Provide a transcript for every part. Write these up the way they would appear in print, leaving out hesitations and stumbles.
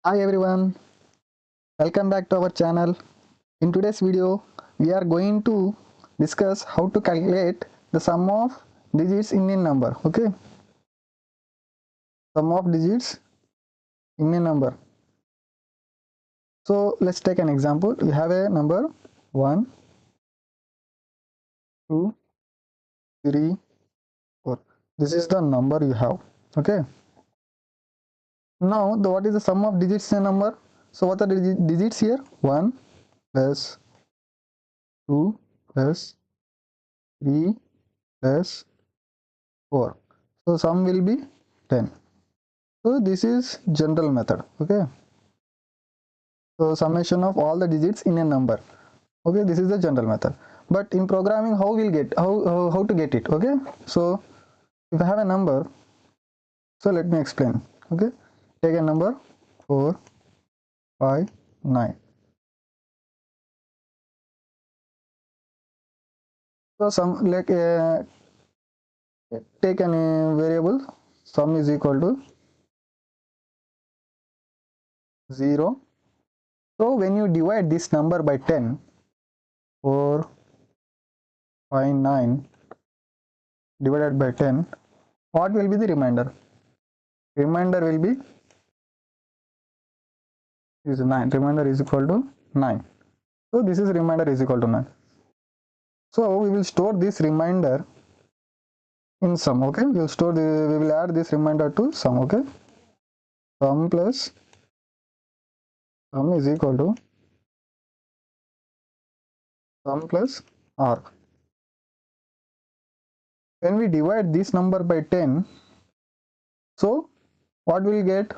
Hi everyone, welcome back to our channel. In today's video, we are going to discuss how to calculate the sum of digits in a number. Okay, sum of digits in a number. So let's take an example. We have a number 1, 2, 3, 4. This is the number you have. Okay. Now, what is the sum of digits in a number? So what are the digits here? 1 plus 2 plus 3 plus 4. So sum will be 10. So this is general method. Okay. So summation of all the digits in a number. Okay, this is the general method. But in programming, how we'll get how to get it? Okay. So if I have a number, so let me explain. Okay, take a number 4, 5, 9. So some like take an variable sum is equal to 0. So when you divide this number by 10, 4, 5, 9 divided by 10, what will be the remainder? Remainder will be is 9. Remainder is equal to 9. So this is remainder is equal to 9. So we will store this remainder in sum. Okay, we will add this remainder to sum. Okay, sum plus sum is equal to sum plus r. When we divide this number by 10, so what will we get?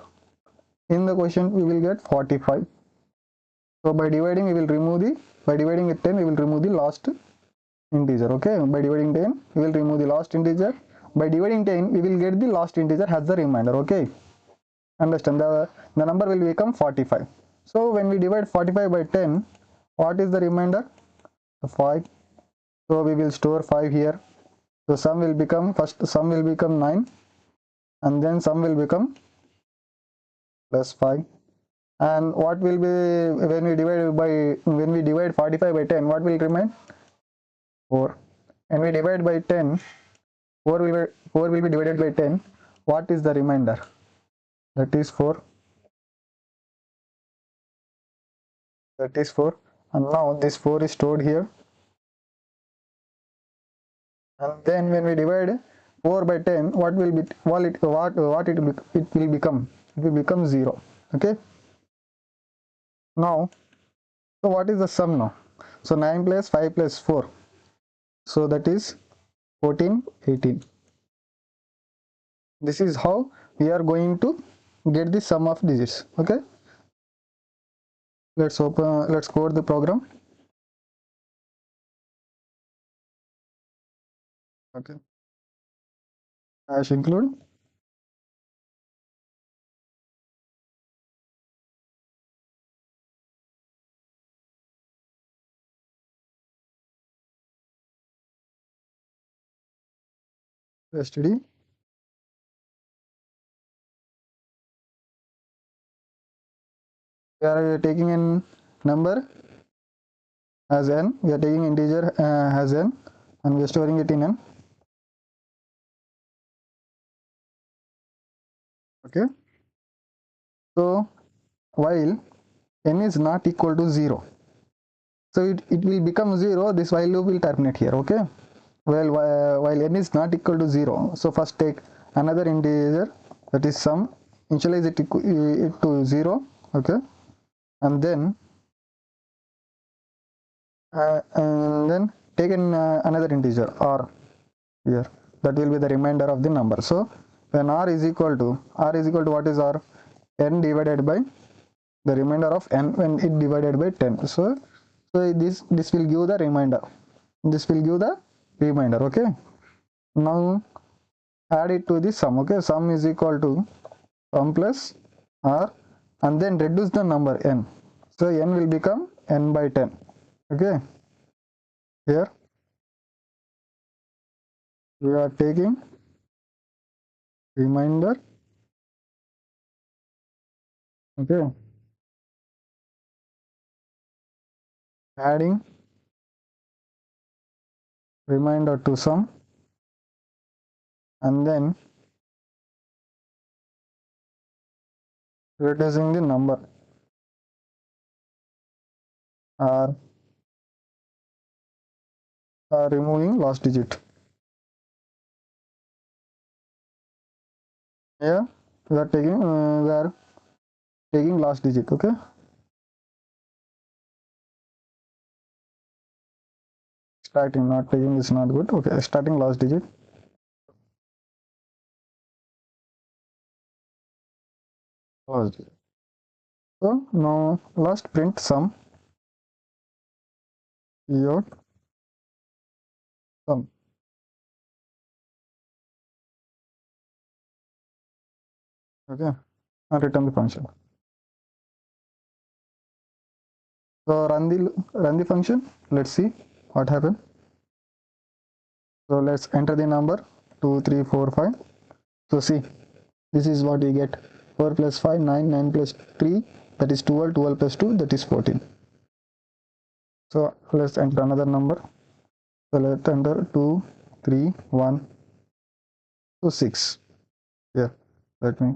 In the question we will get 45. So by dividing by dividing with 10 we will remove the last integer. Okay, by dividing 10 we will remove the last integer. By dividing 10 we will get the last integer as the remainder. Okay, understand, the number will become 45. So when we divide 45 by 10, what is the remainder? 5. So we will store 5 here. So sum will become, first sum will become 9, and then sum will become plus 5. And what will be when we divide 45 by 10, what will remain? 4. And we divide by 10, 4 will be divided by 10. What is the remainder? That is 4. That is 4. And now this 4 is stored here. And then when we divide 4 by 10, what will be it will become? It will become 0. Okay. Now, so what is the sum now? So 9 plus 5 plus 4. So that is 14, 18. This is how we are going to get the sum of digits. Okay. Let's code the program. Okay. Hash include std. We are taking a number as n. We are taking integer as n, and we are storing it in n. Okay. So while n is not equal to 0, so it will become 0. This while loop will terminate here. Okay. Well, while n is not equal to 0, so first take another integer, that is sum, initialize it to 0. Okay. And then take in another integer r here, that will be the remainder of the number. So when r is equal to what is r? N divided by the remainder of n when it divided by 10. So this will give the remainder. This will give the remainder. Okay. Now add it to the sum. Okay, sum is equal to sum plus r, and then reduce the number n. So n will become n by 10. Okay. Here we are taking remainder Okay, adding remainder to sum, and then reducing the number or removing last digit. Yeah, we are taking last digit. Okay, starting, not taking is not good. Okay, starting last digit. Last digit. So now last print sum, your sum. Okay, and return the function. So run the function. Let's see what happened. So let's enter the number 2, 3, 4, 5. So see, this is what we get. 4 plus 5, 9, 9 plus 3, that is 12, 12 plus 2, that is 14. So let's enter another number. So let's enter 2, 3, 1, so 6. Yeah, let me,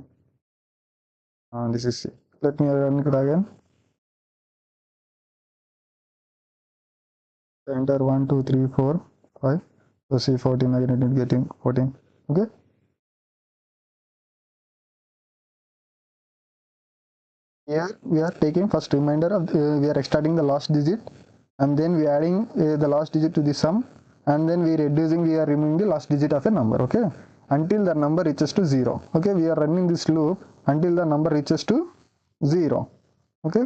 this is, let me run it again. Enter 1, 2, 3, 4, 5. So see 14 again, it is getting 14. Okay. Here we are taking first remainder of we are extracting the last digit, and then we are adding the last digit to the sum, and then we are removing the last digit of a number. Okay, until the number reaches to 0. Okay, we are running this loop until the number reaches to 0. Okay.